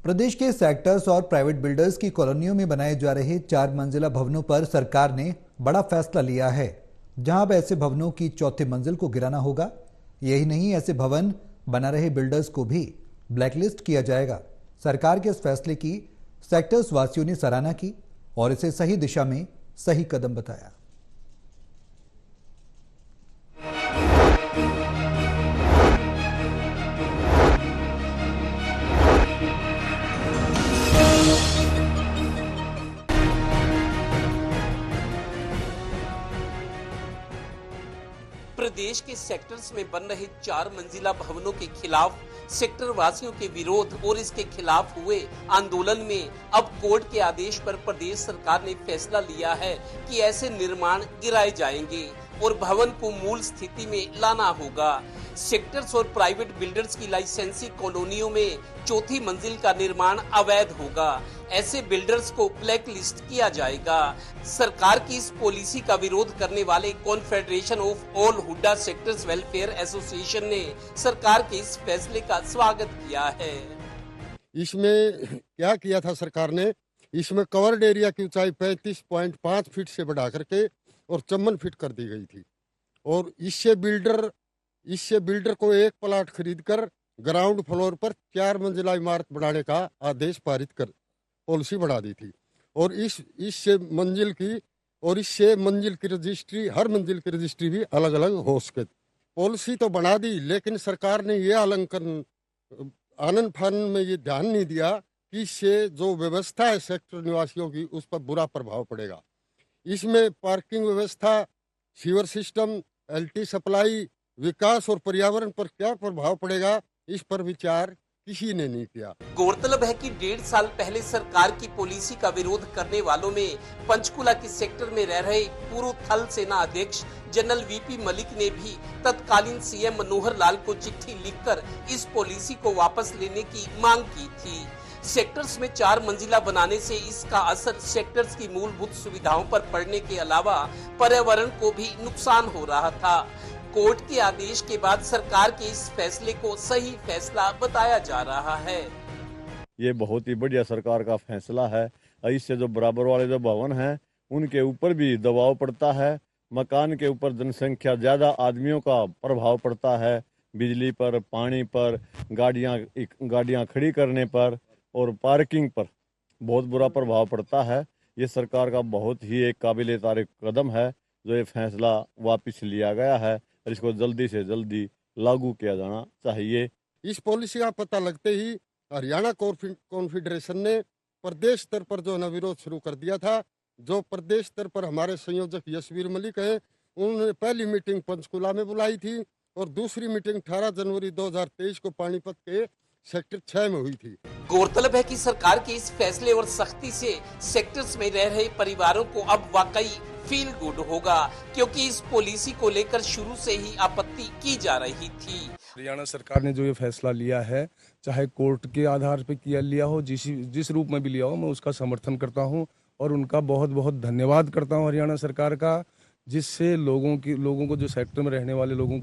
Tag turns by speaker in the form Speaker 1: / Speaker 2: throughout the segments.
Speaker 1: प्रदेश के सेक्टर्स और private builders की कॉलोनियों में बनाए जा रहे 4 मंजिला भवनों पर सरकार ने बड़ा फैसला लिया है, जहां अब ऐसे भवनों की चौथी मंजिल को गिराना होगा। यही नहीं, ऐसे भवन बना रहे बिल्डर्स को भी ब्लैकलिस्ट किया जाएगा। सरकार के इस फैसले की सेक्टर्स वासियों ने सराहना की और इसे सही दिशा में सही कदम बताया।
Speaker 2: प्रदेश के सेक्टर्स में बन रहे 4 मंजिला भवनों के खिलाफ सेक्टर वासियों के विरोध और इसके खिलाफ हुए आंदोलन में अब कोर्ट के आदेश पर प्रदेश सरकार ने फैसला लिया है कि ऐसे निर्माण गिराए जाएंगे और भवन को मूल स्थिति में लाना होगा। सेक्टर्स और प्राइवेट बिल्डर्स की लाइसेंसी कॉलोनियों में चौथी मंजिल का निर्माण अवैध होगा। ऐसे बिल्डर्स को ब्लैक लिस्ट किया जाएगा। सरकार की इस पॉलिसी का विरोध करने वाले confederation of all Hooda sectors welfare association ने सरकार के इस फैसले का स्वागत किया है।
Speaker 3: इसमें क्या किया था सरकार ने, इसमें कवर्ड एरिया की ऊंचाई 35.5 फीट से बढ़ा करके और 54 फीट कर दी गई थी और इससे बिल्डर को एक प्लाट खरीदकर ग्राउंड फ्लोर पर 4 मंजिला इमारत बनाने का आदेश पारित कर पॉलिसी बढ़ा दी थी। और इससे मंजिल की रजिस्ट्री, हर मंजिल की रजिस्ट्री भी अलग अलग हो सके। पॉलिसी तो बना दी, लेकिन सरकार ने ये आनन फानन में ये ध्यान नहीं दिया कि इससे जो व्यवस्था है सेक्टर निवासियों की, उस पर बुरा प्रभाव पड़ेगा। इसमें पार्किंग व्यवस्था, सीवर सिस्टम, एलटी सप्लाई, विकास और पर्यावरण पर क्या प्रभाव पड़ेगा, इस पर विचार किसी ने नहीं किया।
Speaker 2: गौरतलब है कि 1.5 साल पहले सरकार की पॉलिसी का विरोध करने वालों में पंचकुला के सेक्टर में रह रहे पूर्व थल सेना अध्यक्ष जनरल वीपी मलिक ने भी तत्कालीन सीएम मनोहर लाल को चिट्ठी लिखकर इस पॉलिसी को वापस लेने की मांग की थी। सेक्टर्स में 4 मंजिला बनाने से इसका असर सेक्टर्स की मूलभूत सुविधाओं पर पड़ने के अलावा पर्यावरण को भी नुकसान हो रहा था। कोर्ट के आदेश के बाद सरकार के इस फैसले को सही फैसला बताया जा रहा है।
Speaker 4: ये बहुत ही बढ़िया सरकार का फैसला है। इससे जो बराबर वाले जो भवन हैं उनके ऊपर भी दबाव पड़ता है, मकान के ऊपर जनसंख्या ज्यादा आदमियों का प्रभाव पड़ता है, बिजली पर, पानी पर, गाड़ियां खड़ी करने पर और पार्किंग पर बहुत बुरा प्रभाव पड़ता है। ये सरकार का बहुत ही एक काबिले तारीफ कदम है जो ये फैसला वापस लिया गया है और इसको जल्दी से जल्दी लागू किया जाना चाहिए।
Speaker 3: इस पॉलिसी का पता लगते ही हरियाणा कॉन्फेडरेशन ने प्रदेश स्तर पर जो विरोध शुरू कर दिया था। जो प्रदेश स्तर पर हमारे संयोजक यशवीर मलिक है, उन्होंने पहली मीटिंग पंचकुला में बुलाई थी और दूसरी मीटिंग 18 जनवरी 2023 को पानीपत के सेक्टर 6 में हुई थी।
Speaker 2: गौरतलब है कि सरकार के इस फैसले और सख्ती से सेक्टर्स में रह रहे परिवारों को अब वाकई फील गुड होगा, क्योंकि इस पॉलिसी को लेकर शुरू से ही आपत्ति की जा रही थी।
Speaker 5: हरियाणा सरकार ने जो ये फैसला लिया है, चाहे कोर्ट के आधार पे लिया हो, जिस रूप में भी लिया हो, मैं उसका समर्थन करता हूँ और उनका बहुत बहुत धन्यवाद करता हूँ हरियाणा सरकार का, जिससे लोगों को जो सेक्टर में रहने वाले लोगों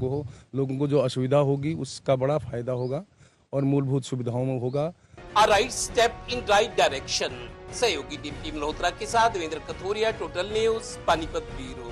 Speaker 5: को जो असुविधा होगी उसका बड़ा फायदा होगा और मूलभूत सुविधाओं में होगा।
Speaker 2: A right step in right direction। सहयोगी डिप्टी मल्होत्रा के साथ Devendra Kathoria, total news, Panipat bureau.